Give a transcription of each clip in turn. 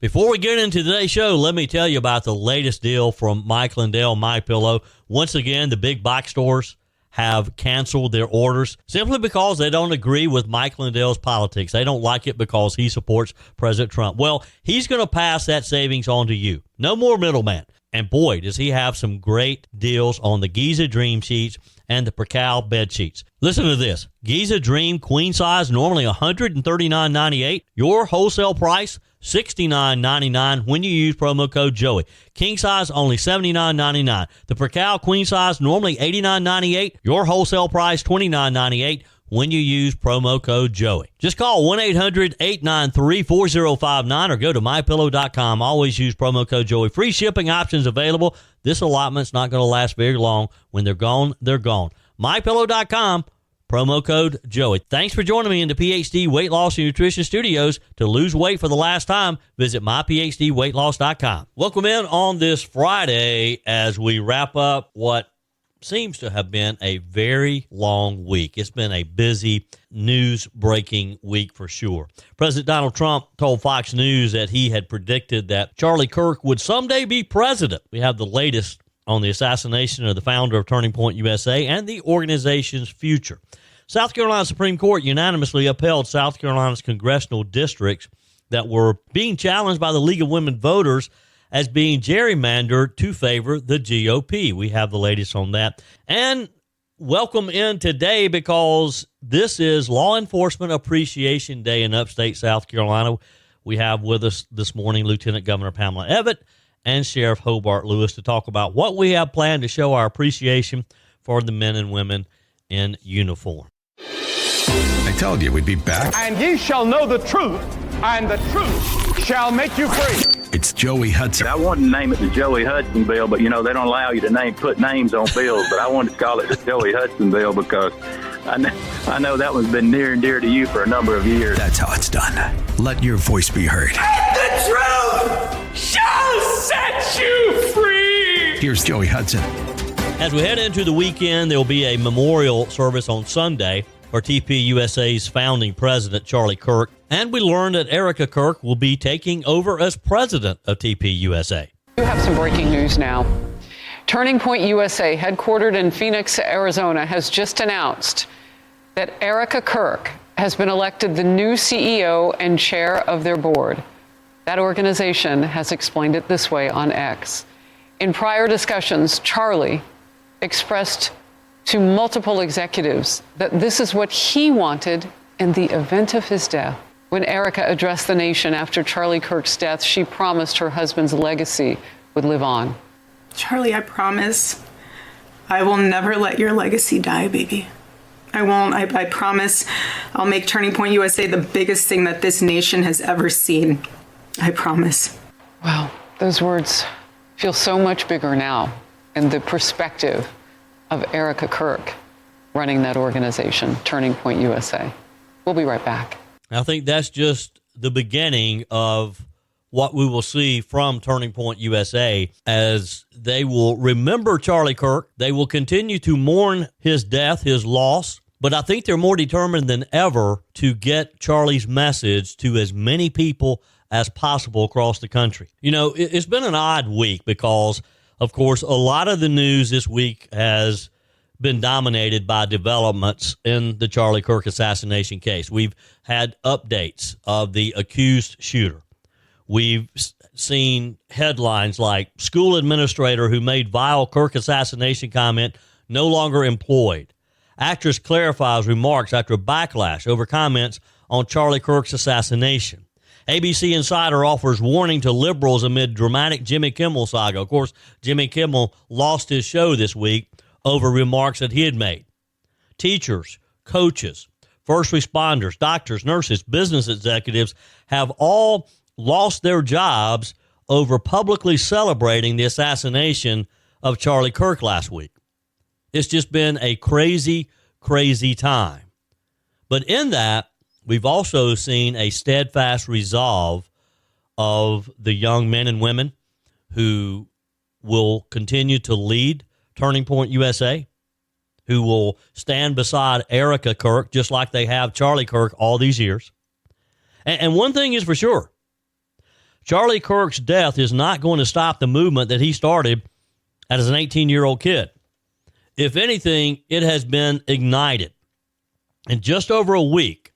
Before we get into today's show, let me tell you about the latest deal from Mike Lindell, MyPillow. Once again, the big box stores have canceled their orders simply because they don't agree with Mike Lindell's politics. They don't like it because he supports President Trump. Well, he's going to pass that savings on to you. No more middleman. And boy, does he have some great deals on the Giza Dream Sheets and the Percal bed sheets. Listen to this. Giza Dream Queen Size, normally $139.98. Your wholesale price, $69.99 when you use promo code Joey. King size, only $79.99. The Percal Queen Size, normally $89.98. Your wholesale price, $29.98 when you use promo code Joey. Just call 1-800-893-4059 or go to MyPillow.com. Always use promo code Joey. Free shipping options available. This allotment's not going to last very long. When they're gone, they're gone. MyPillow.com, promo code Joey. Thanks for joining me in the PhD Weight Loss and Nutrition Studios. To lose weight for the last time, visit myphdweightloss.com. Welcome in on this Friday as we wrap up what seems to have been a very long week. It's been a busy news-breaking week for sure. President Donald Trump told Fox News that he had predicted that Charlie Kirk would someday be president. We have the latest on the assassination of the founder of Turning Point USA and the organization's future. South Carolina Supreme Court unanimously upheld South Carolina's congressional districts that were being challenged by the League of Women Voters as being gerrymandered to favor the GOP. We have the latest on that. And welcome in today because this is Law Enforcement Appreciation Day in Upstate South Carolina. We have with us this morning Lieutenant Governor Pamela Evette and Sheriff Hobart Lewis to talk about what we have planned to show our appreciation for the men and women in uniform. I told you we'd be back. And ye shall know the truth, and the truth shall make you free. It's Joey Hudson. I wanted to name it the Joey Hudson bill, but, they don't allow you to put names on bills. But I wanted to call it the Joey Hudson bill because I know that one's been near and dear to you for a number of years. That's how it's done. Let your voice be heard. And the truth shall set you free. Here's Joey Hudson. As we head into the weekend, there will be a memorial service on Sunday for TPUSA's founding president, Charlie Kirk. And we learned that Erica Kirk will be taking over as president of TPUSA. We have some breaking news now. Turning Point USA, headquartered in Phoenix, Arizona, has just announced that Erica Kirk has been elected the new CEO and chair of their board. That organization has explained it this way on X. In prior discussions, Charlie expressed to multiple executives that this is what he wanted in the event of his death. When Erica addressed the nation after Charlie Kirk's death, she promised her husband's legacy would live on. Charlie, I promise I will never let your legacy die, baby. I won't. I promise I'll make Turning Point USA the biggest thing that this nation has ever seen. I promise. Wow, those words feel so much bigger now in the perspective of Erica Kirk running that organization, Turning Point USA. We'll be right back. I think that's just the beginning of what we will see from Turning Point USA as they will remember Charlie Kirk. They will continue to mourn his death, his loss, but I think they're more determined than ever to get Charlie's message to as many people as possible across the country. It's been an odd week because, of course, a lot of the news this week has been dominated by developments in the Charlie Kirk assassination case. We've had updates of the accused shooter. We've seen headlines like school administrator who made vile Kirk assassination comment no longer employed. Actress clarifies remarks after backlash over comments on Charlie Kirk's assassination. ABC Insider offers warning to liberals amid dramatic Jimmy Kimmel saga. Of course, Jimmy Kimmel lost his show this week over remarks that he had made. Teachers, coaches, first responders, doctors, nurses, business executives have all lost their jobs over publicly celebrating the assassination of Charlie Kirk last week. It's just been a crazy, crazy time. But in that, we've also seen a steadfast resolve of the young men and women who will continue to lead Turning Point USA, who will stand beside Erica Kirk just like they have Charlie Kirk all these years. And one thing is for sure, Charlie Kirk's death is not going to stop the movement that he started as an 18-year-old kid. If anything, it has been ignited. In just over a week,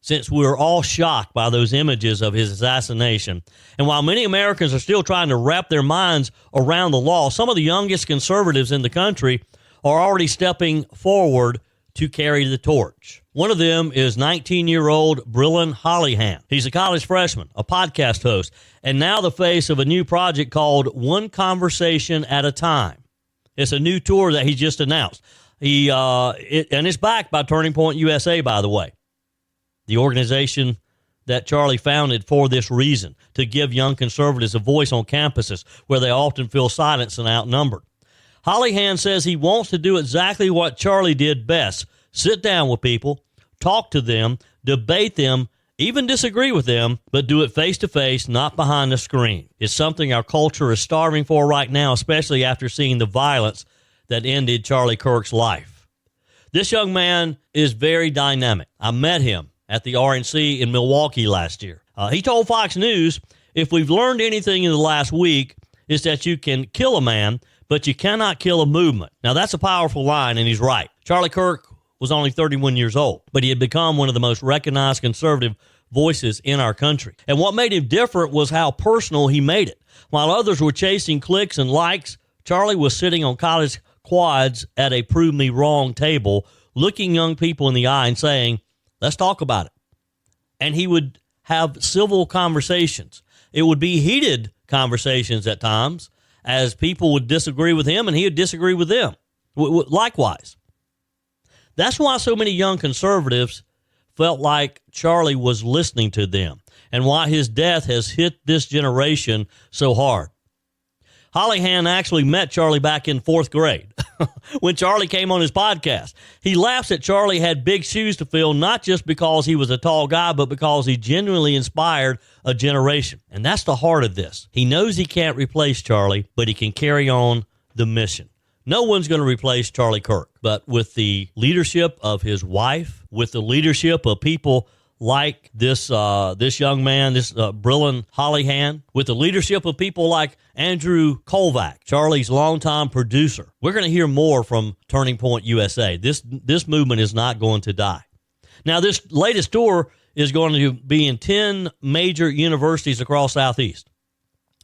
since we were all shocked by those images of his assassination, and while many Americans are still trying to wrap their minds around the law, some of the youngest conservatives in the country are already stepping forward to carry the torch. One of them is 19-year-old Brillen Hollyhan. He's a college freshman, a podcast host, and now the face of a new project called One Conversation at a Time. It's a new tour that he just announced. And it's backed by Turning Point USA, by the way, the organization that Charlie founded for this reason, to give young conservatives a voice on campuses where they often feel silenced and outnumbered. Hollyhan says he wants to do exactly what Charlie did best: sit down with people, talk to them, debate them, even disagree with them, but do it face-to-face, not behind the screen. It's something our culture is starving for right now, especially after seeing the violence that ended Charlie Kirk's life. This young man is very dynamic. I met him at the RNC in Milwaukee last year. He told Fox News, "If we've learned anything in the last week, is that you can kill a man, but you cannot kill a movement." Now, that's a powerful line, and he's right. Charlie Kirk was only 31 years old, but he had become one of the most recognized conservative voices in our country. And what made him different was how personal he made it. While others were chasing clicks and likes, Charlie was sitting on college quads at a prove me wrong table, looking young people in the eye and saying, "Let's talk about it." And he would have civil conversations. It would be heated conversations at times, as people would disagree with him and he would disagree with them. Likewise. That's why so many young conservatives felt like Charlie was listening to them, and why his death has hit this generation so hard. Hollyhan actually met Charlie back in 4th grade when Charlie came on his podcast. He laughs that Charlie had big shoes to fill, not just because he was a tall guy, but because he genuinely inspired a generation. And that's the heart of this. He knows he can't replace Charlie, but he can carry on the mission. No one's going to replace Charlie Kirk, but with the leadership of his wife, with the leadership of people like this young man, this Brillen Hollyhan, with the leadership of people like Andrew Kolvac, Charlie's longtime producer. We're going to hear more from Turning Point USA. This movement is not going to die. Now, this latest tour is going to be in 10 major universities across Southeast.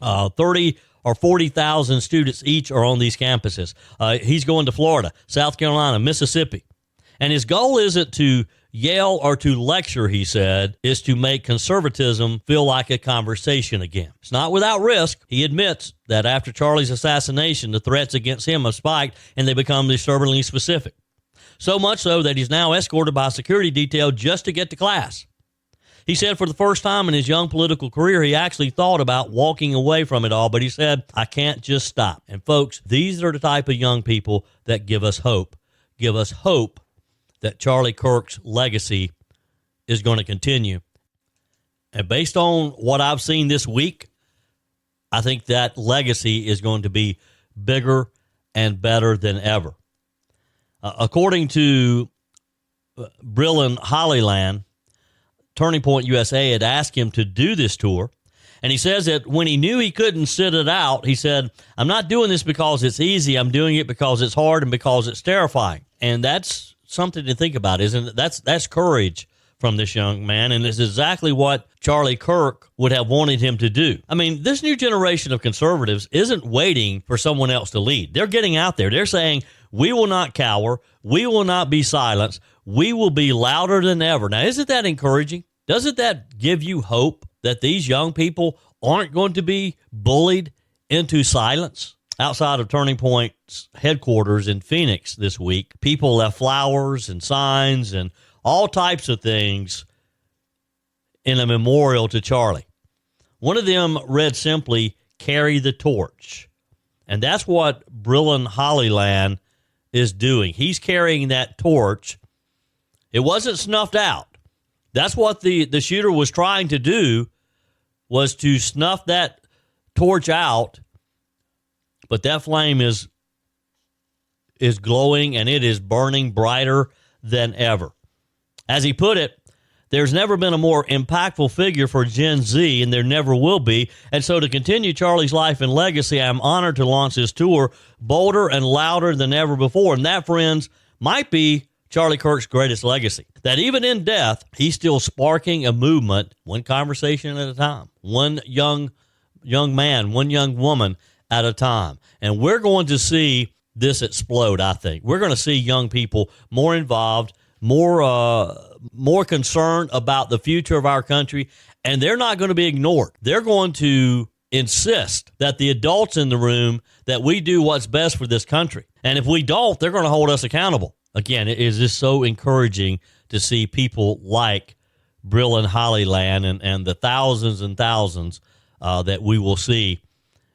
30 or 40,000 students each are on these campuses. He's going to Florida, South Carolina, Mississippi. And his goal isn't to yell or to lecture, he said, is to make conservatism feel like a conversation again. It's not without risk. He admits that after Charlie's assassination, the threats against him have spiked and they become disturbingly specific. So much so that he's now escorted by a security detail just to get to class. He said for the first time in his young political career, he actually thought about walking away from it all, but he said, "I can't just stop." And folks, these are the type of young people that give us hope. Give us hope that Charlie Kirk's legacy is going to continue. And based on what I've seen this week, I think that legacy is going to be bigger and better than ever. According to Brillen Hollyhan, Turning Point USA had asked him to do this tour. And he says that when he knew he couldn't sit it out, he said, "I'm not doing this because it's easy. I'm doing it because it's hard and because it's terrifying." And that's something to think about, isn't it? That's courage from this young man, and it's exactly what Charlie Kirk would have wanted him to do. I mean, this new generation of conservatives isn't waiting for someone else to lead. They're getting out there. They're saying, "We will not cower. We will not be silenced. We will be louder than ever." Now, isn't that encouraging? Doesn't that give you hope that these young people aren't going to be bullied into silence? Outside of Turning Point's headquarters in Phoenix this week, people left flowers and signs and all types of things in a memorial to Charlie. One of them read simply, "Carry the torch." And that's what Brillen Hollyhan is doing. He's carrying that torch. It wasn't snuffed out. That's what the shooter was trying to do, was to snuff that torch out. But that flame is glowing, and it is burning brighter than ever. As he put it, There's never been a more impactful figure for Gen Z, and there never will be. And so to continue Charlie's life and legacy, I'm honored to launch this tour bolder and louder than ever before. And that, friends, might be Charlie Kirk's greatest legacy. That even in death, he's still sparking a movement, one conversation at a time, one young man, one young woman at a time. And we're going to see this explode, I think. We're going to see young people more involved, more concerned about the future of our country, and they're not going to be ignored. They're going to insist that the adults in the room, that we do what's best for this country. And if we don't, they're going to hold us accountable. Again, it is just so encouraging to see people like Brill and Hollyland and the thousands and thousands that we will see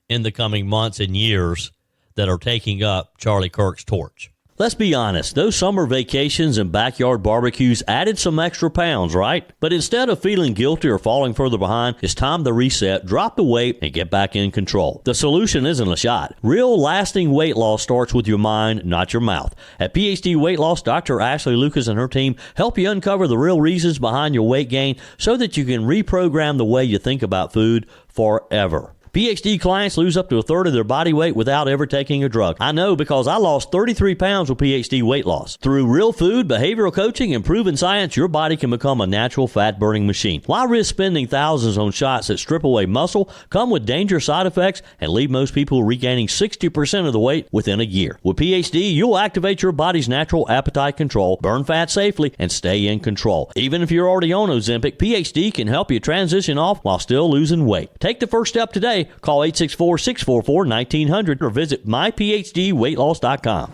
in the coming months and years that are taking up Charlie Kirk's torch. Let's be honest, those summer vacations and backyard barbecues added some extra pounds, right? But instead of feeling guilty or falling further behind, it's time to reset, drop the weight, and get back in control. The solution isn't a shot. Real lasting weight loss starts with your mind, not your mouth. At PhD Weight Loss, Dr. Ashley Lucas and her team help you uncover the real reasons behind your weight gain so that you can reprogram the way you think about food forever. PhD clients lose up to a third of their body weight without ever taking a drug. I know because I lost 33 pounds with PhD weight loss. Through real food, behavioral coaching, and proven science, your body can become a natural fat-burning machine. Why risk spending thousands on shots that strip away muscle, come with dangerous side effects, and leave most people regaining 60% of the weight within a year? With PhD, you'll activate your body's natural appetite control, burn fat safely, and stay in control. Even if you're already on Ozempic, PhD can help you transition off while still losing weight. Take the first step today. Call 864-644-1900 or visit myphdweightloss.com.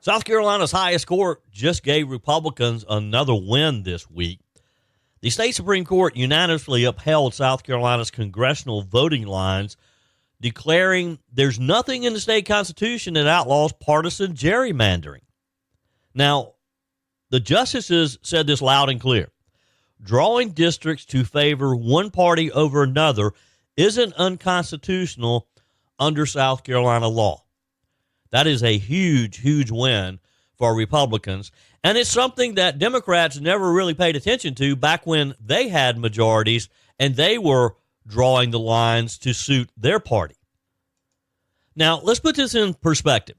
South Carolina's highest court just gave Republicans another win this week. The state Supreme Court unanimously upheld South Carolina's congressional voting lines, declaring there's nothing in the state constitution that outlaws partisan gerrymandering. Now, the justices said this loud and clear. Drawing districts to favor one party over another isn't unconstitutional under South Carolina law. That is a huge, huge win for Republicans. And it's something that Democrats never really paid attention to back when they had majorities and they were drawing the lines to suit their party. Now, let's put this in perspective.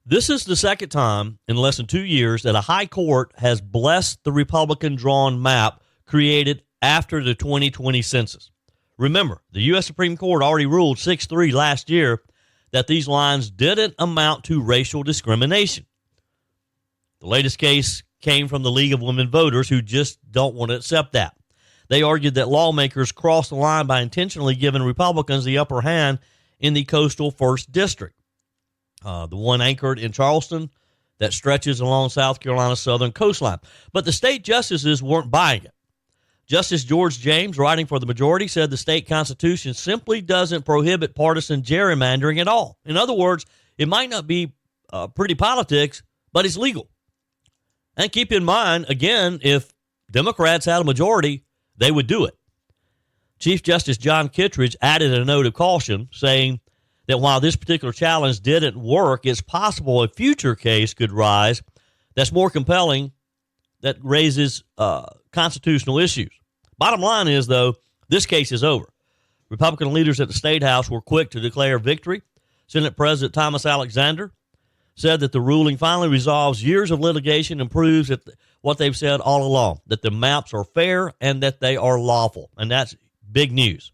This is the second time in less than 2 years that a high court has blessed the Republican-drawn map created after the 2020 census. Remember, the U.S. Supreme Court already ruled 6-3 last year that these lines didn't amount to racial discrimination. The latest case came from the League of Women Voters, who just don't want to accept that. They argued that lawmakers crossed the line by intentionally giving Republicans the upper hand in the coastal 1st District, the one anchored in Charleston that stretches along South Carolina's southern coastline. But the state justices weren't buying it. Justice George James, writing for the majority, said the state constitution simply doesn't prohibit partisan gerrymandering at all. In other words, it might not be pretty politics, but it's legal. And keep in mind, again, if Democrats had a majority, they would do it. Chief Justice John Kittredge added a note of caution, saying that while this particular challenge didn't work, it's possible a future case could rise that's more compelling, that raises constitutional issues. Bottom line is, though, this case is over. Republican leaders at the State House were quick to declare victory. Senate President Thomas Alexander said that the ruling finally resolves years of litigation and proves that what they've said all along, that the maps are fair and that they are lawful. And that's big news.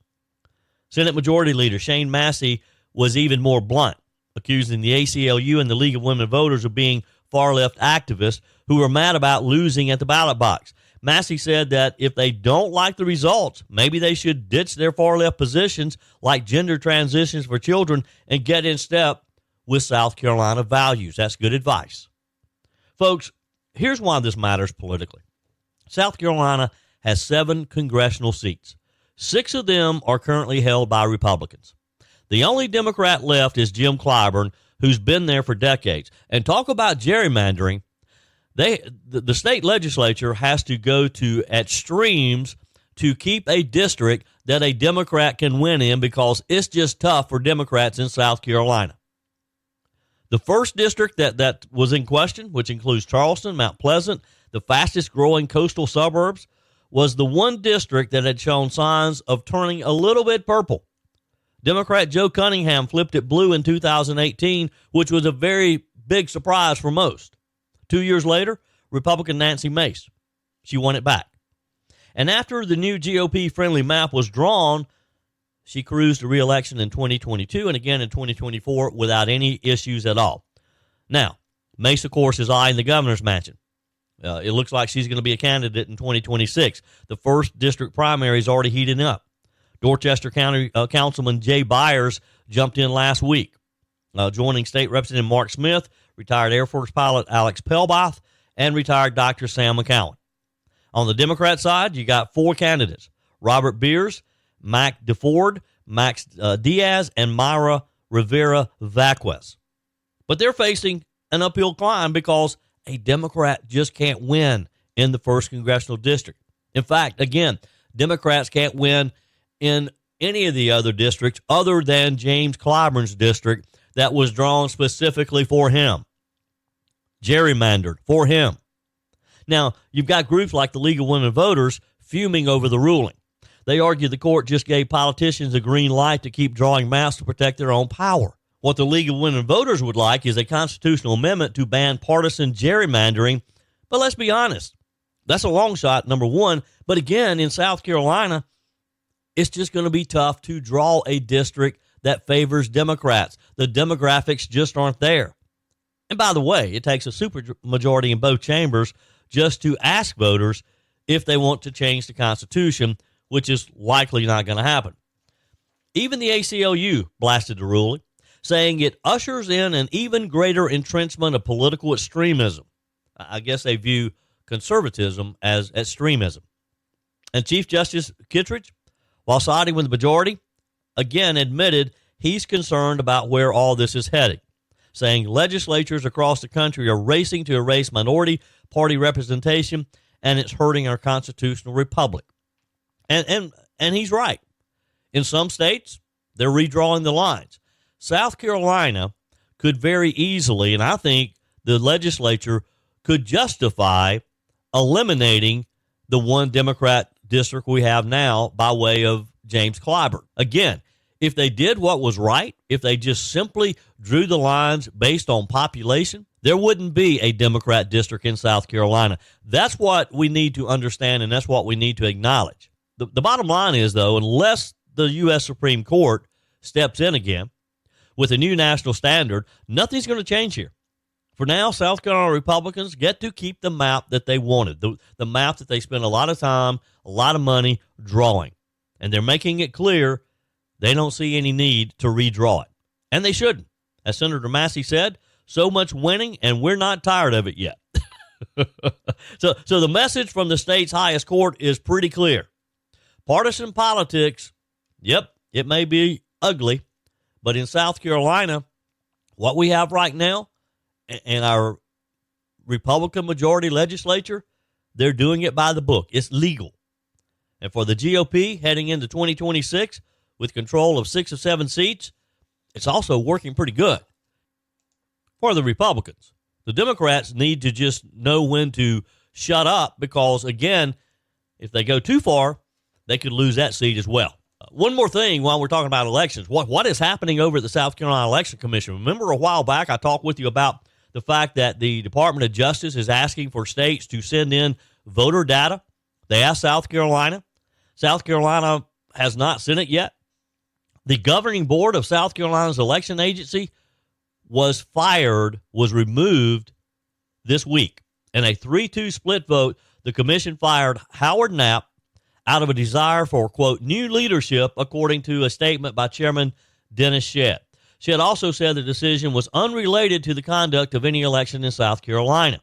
Senate Majority Leader Shane Massey was even more blunt, accusing the ACLU and the League of Women Voters of being far-left activists who are mad about losing at the ballot box. Massey said that if they don't like the results, maybe they should ditch their far-left positions like gender transitions for children and get in step with South Carolina values. That's good advice. Folks, here's why this matters politically. South Carolina has 7 congressional seats. 6 of them are currently held by Republicans. The only Democrat left is Jim Clyburn, who's been there for decades. And talk about gerrymandering. The state legislature has to go to extremes to keep a district that a Democrat can win in because it's just tough for Democrats in South Carolina. The 1st district that was in question, which includes Charleston, Mount Pleasant, the fastest growing coastal suburbs, was the one district that had shown signs of turning a little bit purple. Democrat Joe Cunningham flipped it blue in 2018, which was a very big surprise for most. 2 years later, Republican Nancy Mace, she won it back. And after the new GOP-friendly map was drawn, she cruised to re-election in 2022 and again in 2024 without any issues at all. Now, Mace, of course, is eyeing the governor's mansion. It looks like she's going to be a candidate in 2026. The first district primary is already heating up. Dorchester County Councilman Jay Byers jumped in last week, joining State Representative Mark Smith, retired Air Force pilot Alex Pelbath, and retired Dr. Sam McCowan. On the Democrat side, you got 4 candidates: Robert Beers, Mac DeFord, Max Diaz, and Myra Rivera Vaquez. But they're facing an uphill climb because a Democrat just can't win in the 1st Congressional District. In fact, again, Democrats can't win in any of the other districts other than James Clyburn's district that was drawn specifically for him, gerrymandered for him. Now, you've got groups like the League of Women Voters fuming over the ruling. They argue the court just gave politicians a green light to keep drawing maps to protect their own power. What the League of Women Voters would like is a constitutional amendment to ban partisan gerrymandering. But let's be honest, that's a long shot, number one. But again, in South Carolina, it's just going to be tough to draw a district that favors Democrats. The demographics just aren't there. And by the way, it takes a supermajority in both chambers just to ask voters if they want to change the Constitution, which is likely not going to happen. Even the ACLU blasted the ruling, saying it ushers in an even greater entrenchment of political extremism. I guess they view conservatism as extremism. And Chief Justice Kittredge, while siding with the majority, again admitted he's concerned about where all this is heading, saying legislatures across the country are racing to erase minority party representation, and it's hurting our constitutional republic. And he's right. In some states, they're redrawing the lines. South Carolina could very easily, and I think the legislature could justify eliminating the one Democrat district we have now by way of James Clyburn. Again, if they did what was right, if they just simply drew the lines based on population, there wouldn't be a Democrat district in South Carolina. That's what we need to understand, and that's what we need to acknowledge. The bottom line is, though, unless the U.S. Supreme Court steps in again with a new national standard, nothing's going to change here. For now, South Carolina Republicans get to keep the map that they wanted, the map that they spent a lot of time, a lot of money drawing. And they're making it clear they don't see any need to redraw it. And they shouldn't. As Senator Massey said, so much winning, and we're not tired of it yet. So the message from the state's highest court is pretty clear. Partisan politics, yep, it may be ugly, but in South Carolina, what we have right now in our Republican majority legislature, they're doing it by the book. It's legal. And for the GOP heading into 2026 with control of 6 of 7 seats, it's also working pretty good. For the Republicans, the Democrats need to just know when to shut up because, again, if they go too far, they could lose that seat as well. One more thing while we're talking about elections. What is happening over at the South Carolina Election Commission? Remember a while back I talked with you about the fact that the Department of Justice is asking for states to send in voter data. They asked South Carolina. South Carolina has not sent it yet. The governing board of South Carolina's election agency was removed this week. In a 3-2 split vote, the commission fired Howard Knapp out of a desire for, quote, new leadership, according to a statement by Chairman Dennis Shedd. Shedd also said the decision was unrelated to the conduct of any election in South Carolina.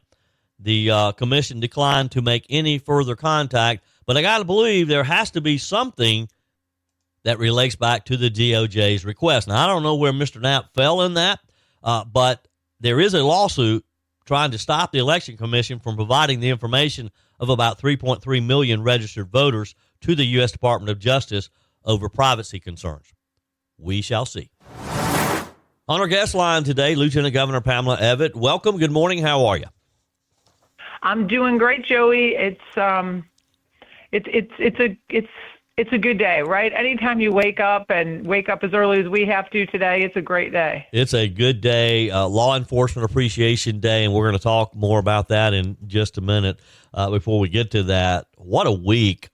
The commission declined to make any further contact, but I got to believe there has to be something that relates back to the DOJ's request. Now, I don't know where Mr. Knapp fell in that, but there is a lawsuit trying to stop the Election Commission from providing the information of about 3.3 million registered voters to the U.S. Department of Justice over privacy concerns. We shall see. On our guest line today, Lieutenant Governor Pamela Evette. Welcome. Good morning. How are you? I'm doing great, Joey. it's a good day, right? Anytime you wake up as early as we have to today, it's a great day. It's a good day, Law Enforcement Appreciation Day, and we're going to talk more about that in just a minute. Before we get to that, what a week.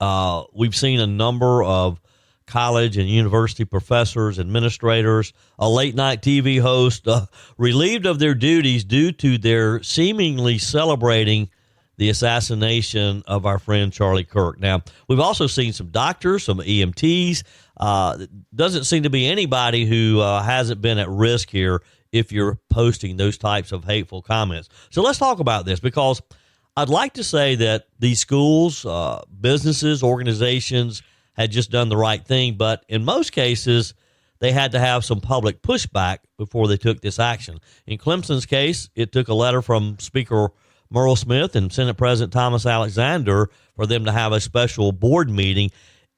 We've seen a number of college and university professors, administrators, a late-night TV host relieved of their duties due to their seemingly celebrating the assassination of our friend Charlie Kirk. Now, we've also seen some doctors, some EMTs. Doesn't seem to be anybody who hasn't been at risk here if you're posting those types of hateful comments. So let's talk about this, because I'd like to say that these schools, businesses, organizations had just done the right thing, but in most cases, they had to have some public pushback before they took this action. In Clemson's case, it took a letter from Speaker Merle Smith and Senate President Thomas Alexander for them to have a special board meeting.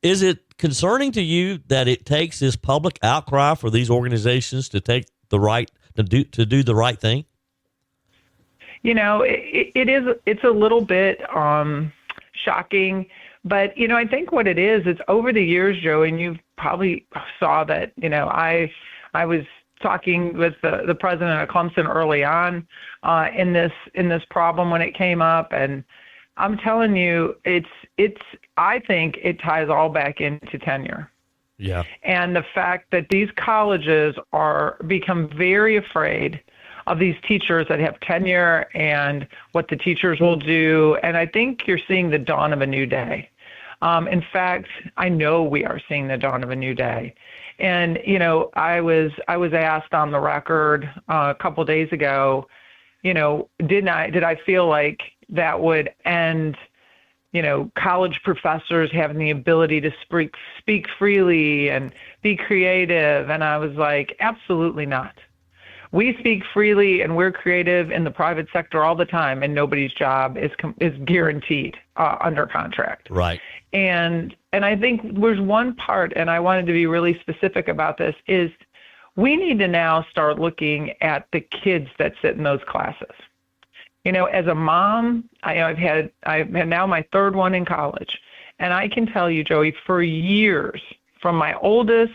Is it concerning to you that it takes this public outcry for these organizations to take the right to do the right thing? You know, it's a little bit shocking, but you know, I think what it is, it's over the years, Joe, and you probably saw that. You know, I was talking with the president of Clemson early on in this problem when it came up, and I'm telling you, I think it ties all back into tenure. Yeah. And the fact that these colleges become very afraid of these teachers that have tenure and what the teachers will do. And I think you're seeing the dawn of a new day. In fact, I know we are seeing the dawn of a new day. And, you know, I was asked on the record a couple of days ago, you know, did I feel like that would end, you know, college professors having the ability to speak freely and be creative? And I was like, absolutely not. We speak freely and we're creative in the private sector all the time, and nobody's job is guaranteed under contract. Right. And I think there's one part, and I wanted to be really specific about this, is we need to now start looking at the kids that sit in those classes. You know, as a mom, I've had now my third one in college, and I can tell you, Joey, for years, from my oldest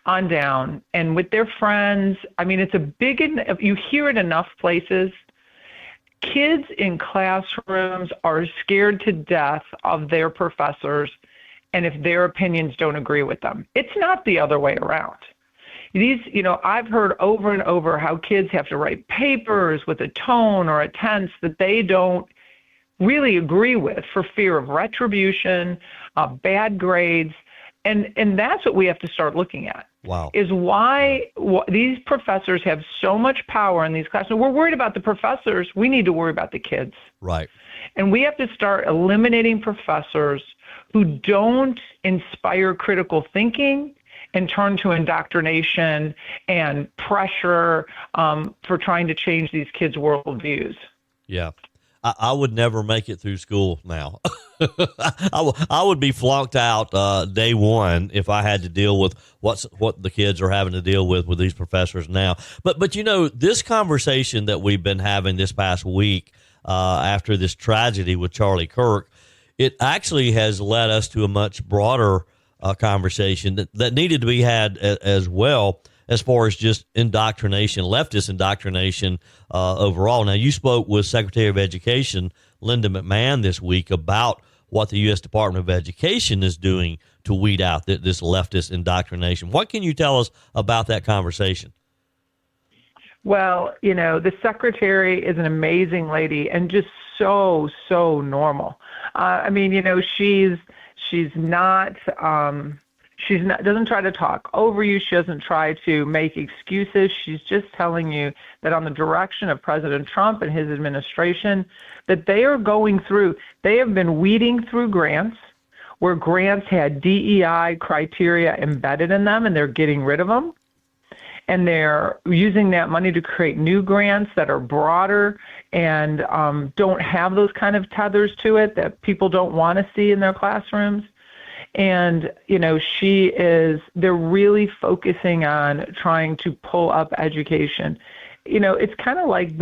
on down, and with their friends, I mean, you hear it enough places. Kids in classrooms are scared to death of their professors, and if their opinions don't agree with them. It's not the other way around. You know, I've heard over and over how kids have to write papers with a tone or a tense that they don't really agree with for fear of retribution, bad grades. And that's what we have to start looking at. Wow. Is why these professors have so much power in these classes. We're worried about the professors. We need to worry about the kids. Right. And we have to start eliminating professors who don't inspire critical thinking and turn to indoctrination and pressure for trying to change these kids' worldviews. Yeah. I would never make it through school now. I would be flunked out day one if I had to deal with what the kids are having to deal with these professors now. But you know, this conversation that we've been having this past week after this tragedy with Charlie Kirk, it actually has led us to a much broader conversation that needed to be had as well, as far as just indoctrination, leftist indoctrination overall. Now, you spoke with Secretary of Education Linda McMahon this week about what the U.S. Department of Education is doing to weed out this leftist indoctrination. What can you tell us about that conversation? Well, you know, the secretary is an amazing lady and just so normal. I mean, you know, she's not doesn't try to talk over you. She doesn't try to make excuses. She's just telling you that on the direction of President Trump and his administration, that they are they have been weeding through grants where grants had DEI criteria embedded in them, and they're getting rid of them. And they're using that money to create new grants that are broader and don't have those kind of tethers to it that people don't want to see in their classrooms. And, you know, they're really focusing on trying to pull up education. You know, it's kind of like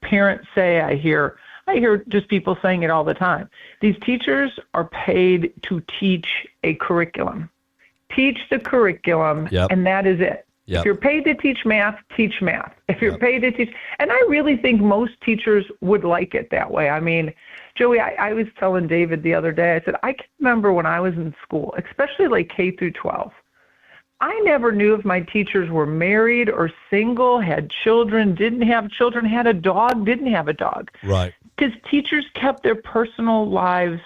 parents say, I hear, I hear just people saying it all the time. These teachers are paid to teach a curriculum. Teach the curriculum, and that is it. Yep. If you're paid to teach math, teach math. If you're paid to teach, and I really think most teachers would like it that way. I mean, Joey, I was telling David the other day, I said, I can remember when I was in school, especially like K through 12, I never knew if my teachers were married or single, had children, didn't have children, had a dog, didn't have a dog. Right. Because teachers kept their personal lives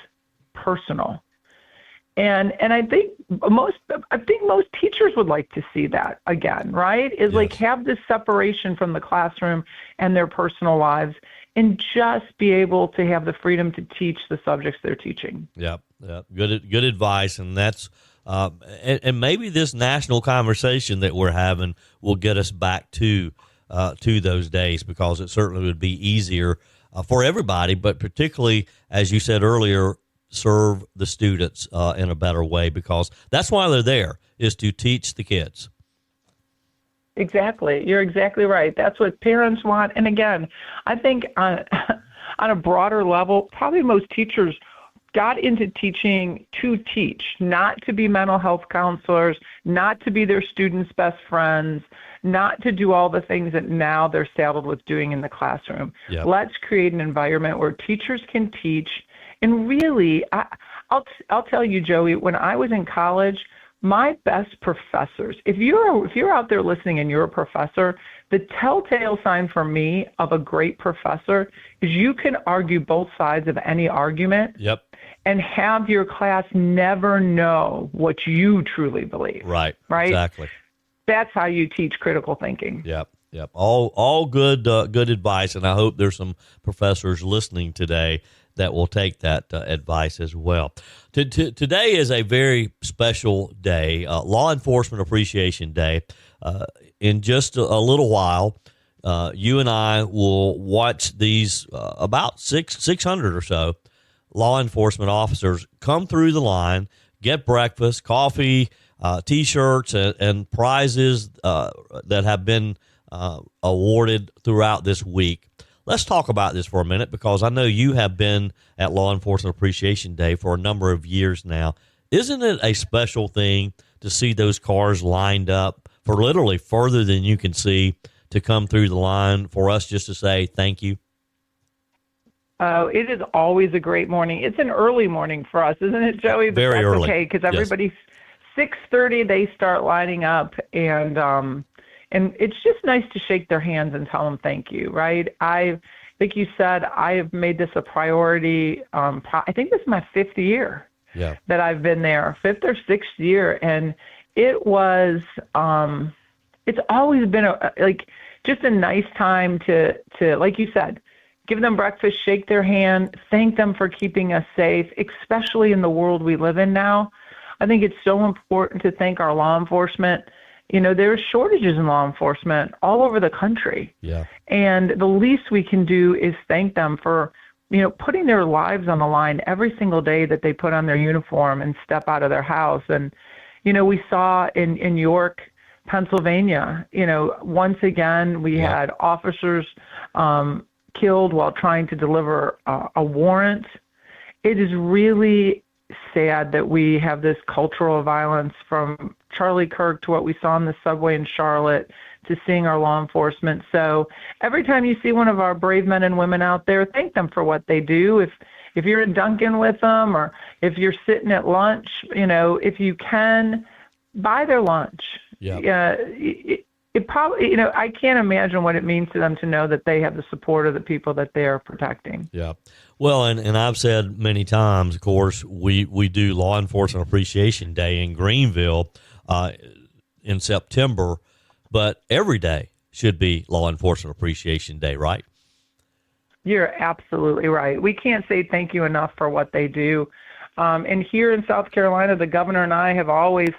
personal. And I think most teachers would like to see that again, right? Is like have this separation from the classroom and their personal lives, and just be able to have the freedom to teach the subjects they're teaching. Yep. Good advice, and that's and maybe this national conversation that we're having will get us back to those days, because it certainly would be easier for everybody, but particularly, as you said earlier, serve the students in a better way, because that's why they're there, is to teach the kids. Exactly. You're exactly right. That's what parents want. And again, I think on a broader level, probably most teachers got into teaching to teach, not to be mental health counselors, not to be their students' best friends, not to do all the things that now they're saddled with doing in the classroom. Yep. Let's create an environment where teachers can teach. And really, I'll tell you, Joey, when I was in college, my best professors, if you're out there listening and you're a professor, the telltale sign for me of a great professor is you can argue both sides of any argument. Yep. And have your class never know what you truly believe. Right. Exactly. That's how you teach critical thinking. Yep. All good advice, and I hope there's some professors listening today that will take that advice as well. Today is a very special day, Law Enforcement Appreciation Day. In just a little while, you and I will watch these about 600 or so law enforcement officers come through the line, get breakfast, coffee, T-shirts, and prizes that have been awarded throughout this week. Let's talk about this for a minute, because I know you have been at Law Enforcement Appreciation Day for a number of years now. Isn't it a special thing to see those cars lined up for literally further than you can see to come through the line for us just to say thank you? It is always a great morning. It's an early morning for us, isn't it, Joey? But very that's early. Okay, because everybody's 6:30. They start lining up, and it's just nice to shake their hands and tell them thank you, right? Like you said, I have made this a priority. I think this is my 5th year that I've been there, 5th or 6th year, and it was. It's always been just a nice time to like you said, give them breakfast, shake their hand, thank them for keeping us safe, especially in the world we live in now. I think it's so important to thank our law enforcement. You know, there are shortages in law enforcement all over the country. Yeah. And the least we can do is thank them for, putting their lives on the line every single day that they put on their uniform and step out of their house. And, we saw in York, Pennsylvania, once again, we had officers killed while trying to deliver a warrant. It is really sad that we have this cultural violence, from Charlie Kirk to what we saw on the subway in Charlotte to seeing our law enforcement. So every time you see one of our brave men and women out there, thank them for what they do. If you're in Dunkin' with them, or if you're sitting at lunch, if you can, buy their lunch. Yeah. It probably, I can't imagine what it means to them to know that they have the support of the people that they are protecting. Yeah. Well, and I've said many times, of course, we do Law Enforcement Appreciation Day in Greenville in September, but every day should be Law Enforcement Appreciation Day, right? You're absolutely right. We can't say thank you enough for what they do. And here in South Carolina, the governor and I have always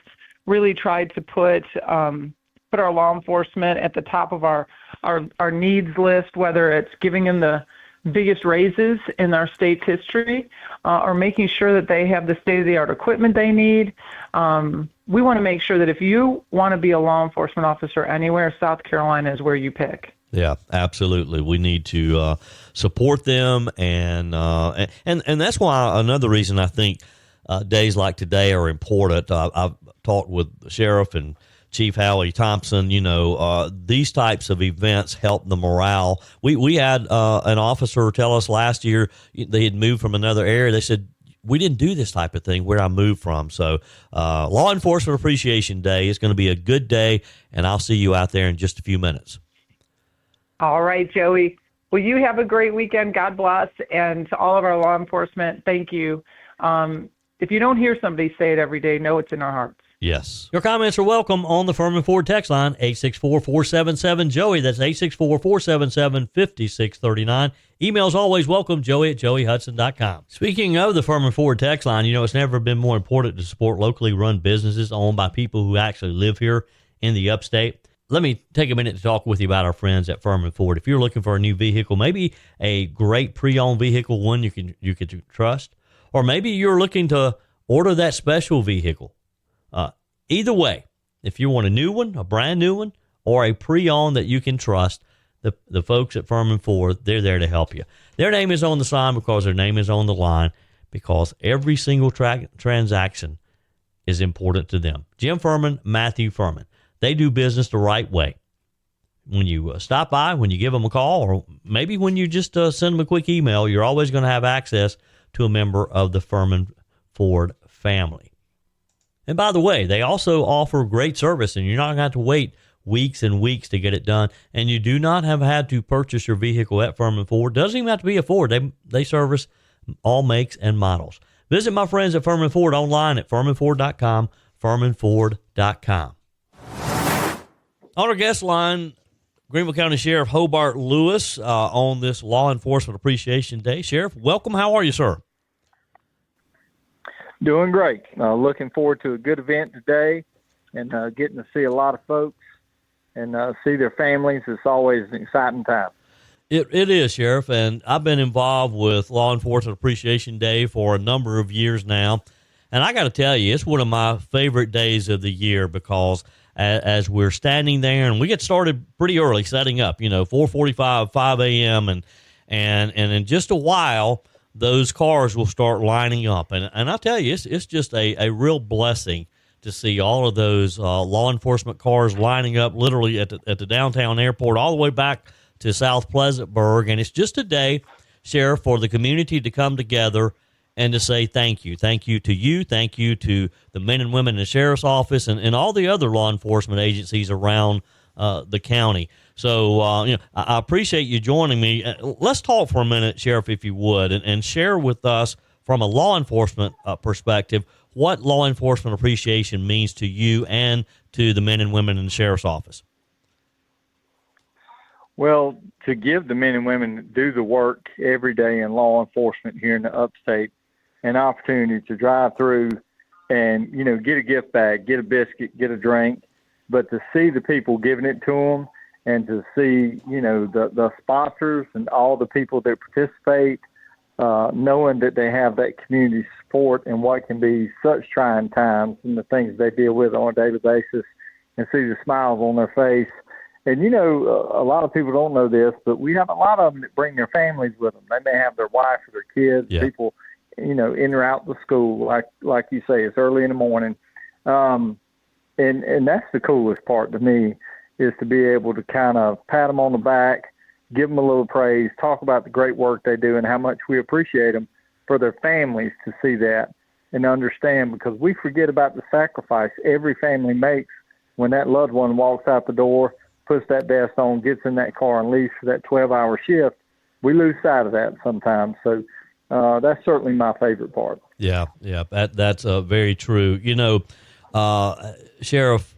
really tried to put our law enforcement at the top of our needs list, whether it's giving them the biggest raises in our state's history, or making sure that they have the state-of-the-art equipment they need. We want to make sure that if you want to be a law enforcement officer anywhere, South Carolina is where you pick. Yeah, absolutely. We need to support them, and that's why another reason I think days like today are important. I've talked with the sheriff and Chief Howie Thompson. These types of events help the morale. We had an officer tell us last year they had moved from another area. They said, we didn't do this type of thing where I moved from. So Law Enforcement Appreciation Day is going to be a good day, and I'll see you out there in just a few minutes. All right, Joey. Well, you have a great weekend. God bless. And to all of our law enforcement, thank you. If you don't hear somebody say it every day, know it's in our hearts. Yes. Your comments are welcome on the Firmin Ford text line, 864-477-JOEY. That's 864-477-5639. Emails always welcome, joey@joeyhudson.com. Speaking of the Firmin Ford text line, it's never been more important to support locally run businesses owned by people who actually live here in the Upstate. Let me take a minute to talk with you about our friends at Firmin Ford. If you're looking for a new vehicle, maybe a great pre-owned vehicle, one you can trust, or maybe you're looking to order that special vehicle. Either way, if you want a new one, a brand new one, or a pre-owned that you can trust, the folks at Firmin Ford, they're there to help you. Their name is on the sign because their name is on the line, because every single transaction is important to them. Jim Firmin, Matthew Firmin. They do business the right way. When you stop by, when you give them a call, or maybe when you just send them a quick email, you're always going to have access to a member of the Firmin Ford family. And by the way, they also offer great service, and you're not going to have to wait weeks and weeks to get it done. And you do not have had to purchase your vehicle at Firmin Ford. Doesn't even have to be a Ford. They service all makes and models. Visit my friends at Firmin Ford online at firminford.com, firminford.com. On our guest line, Greenville County Sheriff Hobart Lewis on this Law Enforcement Appreciation Day. Sheriff, welcome. How are you, sir? Doing great. Looking forward to a good event today, and getting to see a lot of folks and see their families. It's always an exciting time. It is, Sheriff, and I've been involved with Law Enforcement Appreciation Day for a number of years now, and I got to tell you, it's one of my favorite days of the year because as we're standing there, and we get started pretty early setting up, 4:45, 5 a.m., and in just a while, those cars will start lining up. And I'll tell you, it's just a real blessing to see all of those law enforcement cars lining up literally at the downtown airport all the way back to South Pleasantburg. And it's just a day, Sheriff, for the community to come together and to say thank you. Thank you to you. Thank you to the men and women in the sheriff's office and all the other law enforcement agencies around the county. So, I appreciate you joining me. Let's talk for a minute, Sheriff, if you would, and share with us from a law enforcement perspective what law enforcement appreciation means to you and to the men and women in the sheriff's office. Well, to give the men and women that do the work every day in law enforcement here in the Upstate an opportunity to drive through and, get a gift bag, get a biscuit, get a drink, but to see the people giving it to them, and to see, the sponsors and all the people that participate, knowing that they have that community support and what can be such trying times and the things they deal with on a daily basis, and see the smiles on their face. And, a lot of people don't know this, but we have a lot of them that bring their families with them. They may have their wife or their kids, people, in or out the school, like you say, it's early in the morning. And that's the coolest part to me, is to be able to kind of pat them on the back, give them a little praise, talk about the great work they do and how much we appreciate them, for their families to see that and understand, because we forget about the sacrifice every family makes when that loved one walks out the door, puts that vest on, gets in that car and leaves for that 12-hour shift. We lose sight of that sometimes. So that's certainly my favorite part. Yeah, that's very true. Sheriff,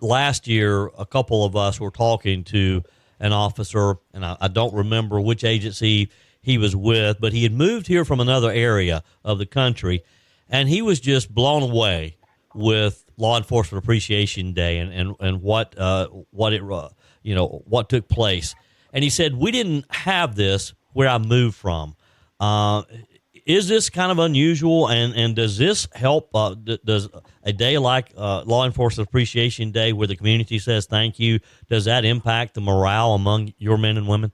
last year, a couple of us were talking to an officer, and I don't remember which agency he was with, but he had moved here from another area of the country, and he was just blown away with Law Enforcement Appreciation Day and what took place. And he said, we didn't have this where I moved from. Is this kind of unusual, and does this help? Does a day like Law Enforcement Appreciation Day, where the community says thank you, does that impact the morale among your men and women?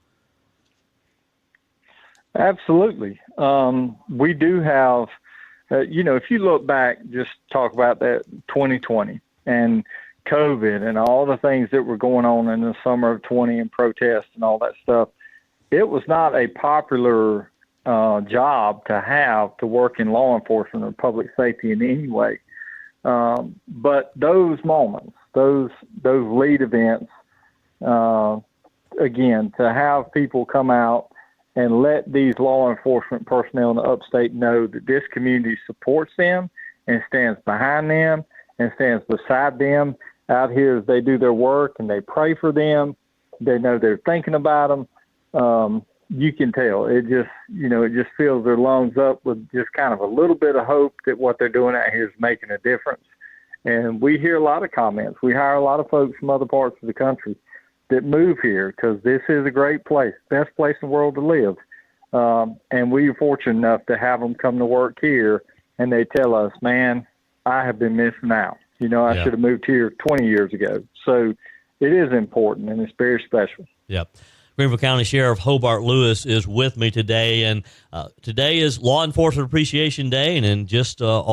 Absolutely. We do have, if you look back, just talk about that 2020 and COVID and all the things that were going on in the summer of 20 and protests and all that stuff. It was not a popular job to have to work in law enforcement or public safety in any way. But those moments, those lead events, again, to have people come out and let these law enforcement personnel in the Upstate know that this community supports them and stands behind them and stands beside them out here as they do their work, and they pray for them. They know they're thinking about them. You can tell it just fills their lungs up with just kind of a little bit of hope that what they're doing out here is making a difference. And we hear a lot of comments. We hire a lot of folks from other parts of the country that move here because this is a great place, best place in the world to live. And we are fortunate enough to have them come to work here, and they tell us, man, I have been missing out. I should have moved here 20 years ago. So it is important, and it's very special. Yep. Greenville County Sheriff Hobart Lewis is with me today, and today is Law Enforcement Appreciation Day, and in just a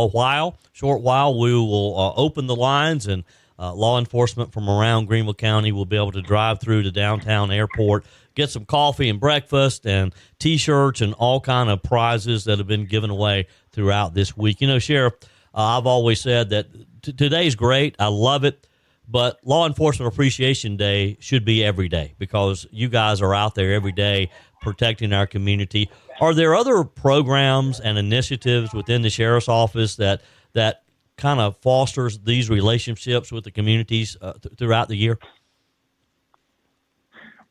short while, we will open the lines, and law enforcement from around Greenville County will be able to drive through the downtown airport, get some coffee and breakfast and T-shirts and all kind of prizes that have been given away throughout this week. Sheriff, I've always said that today's great. I love it. But Law Enforcement Appreciation Day should be every day because you guys are out there every day protecting our community. Are there other programs and initiatives within the Sheriff's Office that kind of fosters these relationships with the communities throughout the year?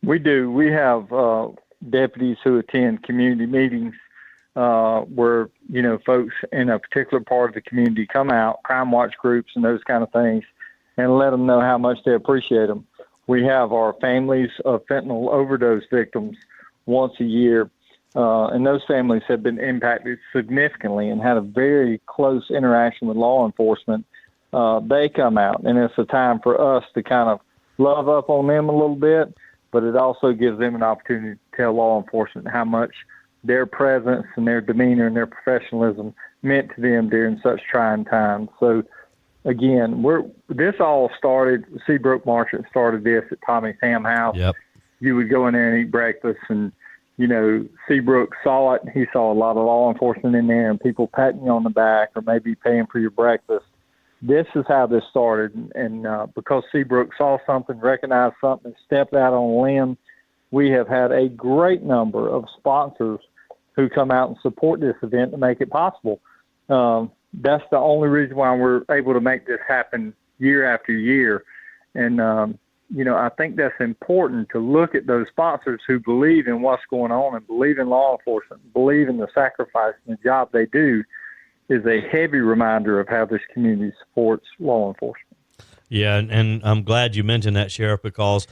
We do. We have deputies who attend community meetings where, folks in a particular part of the community come out, crime watch groups and those kind of things, and let them know how much they appreciate them. We have our families of fentanyl overdose victims once a year, and those families have been impacted significantly and had a very close interaction with law enforcement. They come out, and it's a time for us to kind of love up on them a little bit, but it also gives them an opportunity to tell law enforcement how much their presence and their demeanor and their professionalism meant to them during such trying times. So, again, this all started, Seabrook Marchant started this at Tommy's Ham House. Yep. You would go in there and eat breakfast, and, Seabrook saw it. He saw a lot of law enforcement in there and people patting you on the back or maybe paying for your breakfast. This is how this started, and because Seabrook saw something, recognized something, stepped out on a limb, we have had a great number of sponsors who come out and support this event to make it possible. That's the only reason why we're able to make this happen year after year. And, I think that's important to look at those sponsors who believe in what's going on and believe in law enforcement, believe in the sacrifice and the job they do, is a heavy reminder of how this community supports law enforcement. Yeah, and I'm glad you mentioned that, Sheriff, because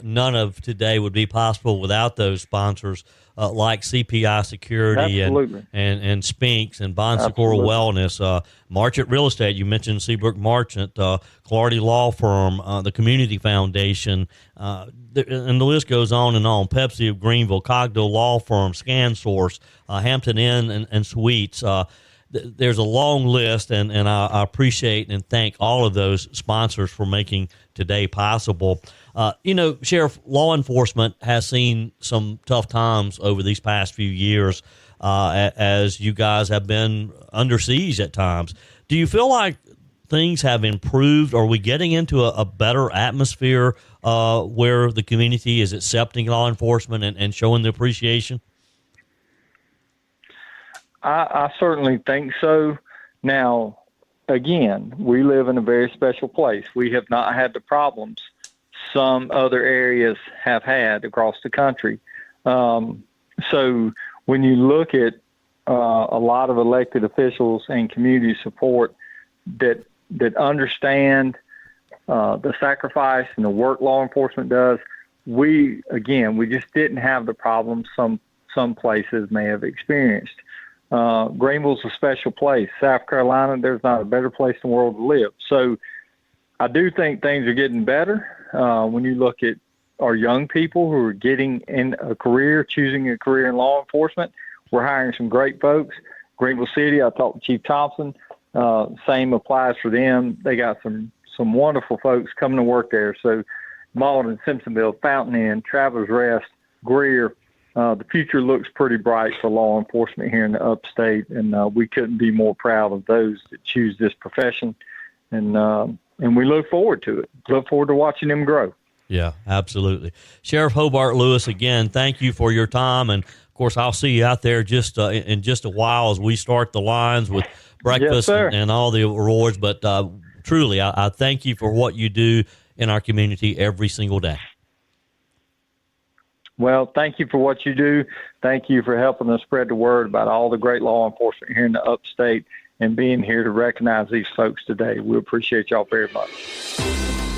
none of today would be possible without those sponsors like CPI Security and Spinks and Bon Sequoia Wellness, Marchant Real Estate. You mentioned Seabrook Marchant, Clarity Law Firm, the Community Foundation, and the list goes on and on. Pepsi of Greenville, Cogdo Law Firm, ScanSource, Hampton Inn and Suites. There's a long list, and I appreciate and thank all of those sponsors for making today possible. Sheriff, law enforcement has seen some tough times over these past few years as you guys have been under siege at times. Do you feel like things have improved? Are we getting into a better atmosphere where the community is accepting law enforcement and showing the appreciation? I certainly think so. Now, again, we live in a very special place. We have not had the problems some other areas have had across the country. So when you look at a lot of elected officials and community support that understand the sacrifice and the work law enforcement does, we just didn't have the problems some places may have experienced. Greenville's a special place. South Carolina, there's not a better place in the world to live. So I do think things are getting better. When you look at our young people who are getting in a career, choosing a career in law enforcement, we're hiring some great folks. Greenville City, I talked to Chief Thompson. Same applies for them. They got some wonderful folks coming to work there. So Malden, Simpsonville, Fountain Inn, Travelers Rest, Greer, the future looks pretty bright for law enforcement here in the Upstate, and we couldn't be more proud of those that choose this profession. And we look forward to it. Look forward to watching them grow. Yeah, absolutely. Sheriff Hobart Lewis, again, thank you for your time. And, of course, I'll see you out there just in just a while as we start the lines with breakfast and all the awards. But truly, I thank you for what you do in our community every single day. Well, thank you for what you do. Thank you for helping us spread the word about all the great law enforcement here in the Upstate and being here to recognize these folks today. We appreciate y'all very much.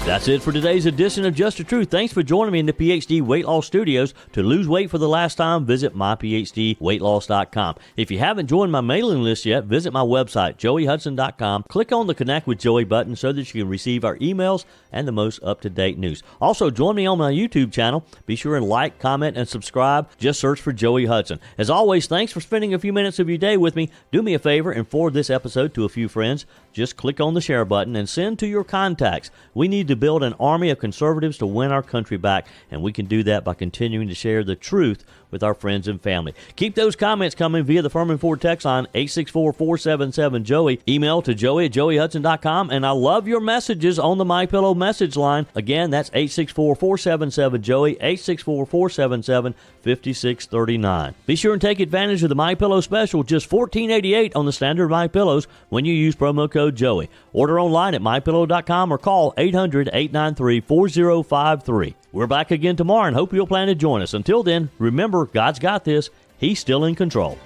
That's it for today's edition of Just the Truth. Thanks for joining me in the PhD Weight Loss Studios. To lose weight for the last time, visit myphdweightloss.com. If you haven't joined my mailing list yet, visit my website, joeyhudson.com. Click on the Connect with Joey button so that you can receive our emails and the most up-to-date news. Also, join me on my YouTube channel. Be sure and like, comment, and subscribe. Just search for Joey Hudson. As always, thanks for spending a few minutes of your day with me. Do me a favor and forward this episode to a few friends. Just click on the share button and send to your contacts. We need to build an army of conservatives to win our country back, and we can do that by continuing to share the truth with our friends and family. Keep those comments coming via the Firmin Ford text line 864-477-JOEY. Email to joey@joeyhudson.com, and I love your messages on the MyPillow message line. Again, that's 864-477-JOEY, 864-477-5639. Be sure and take advantage of the MyPillow special, just $14.88 on the standard MyPillows when you use promo code Joey. Order online at mypillow.com or call 800-893-4053. We're back again tomorrow and hope you'll plan to join us. Until then, remember, God's got this. He's still in control.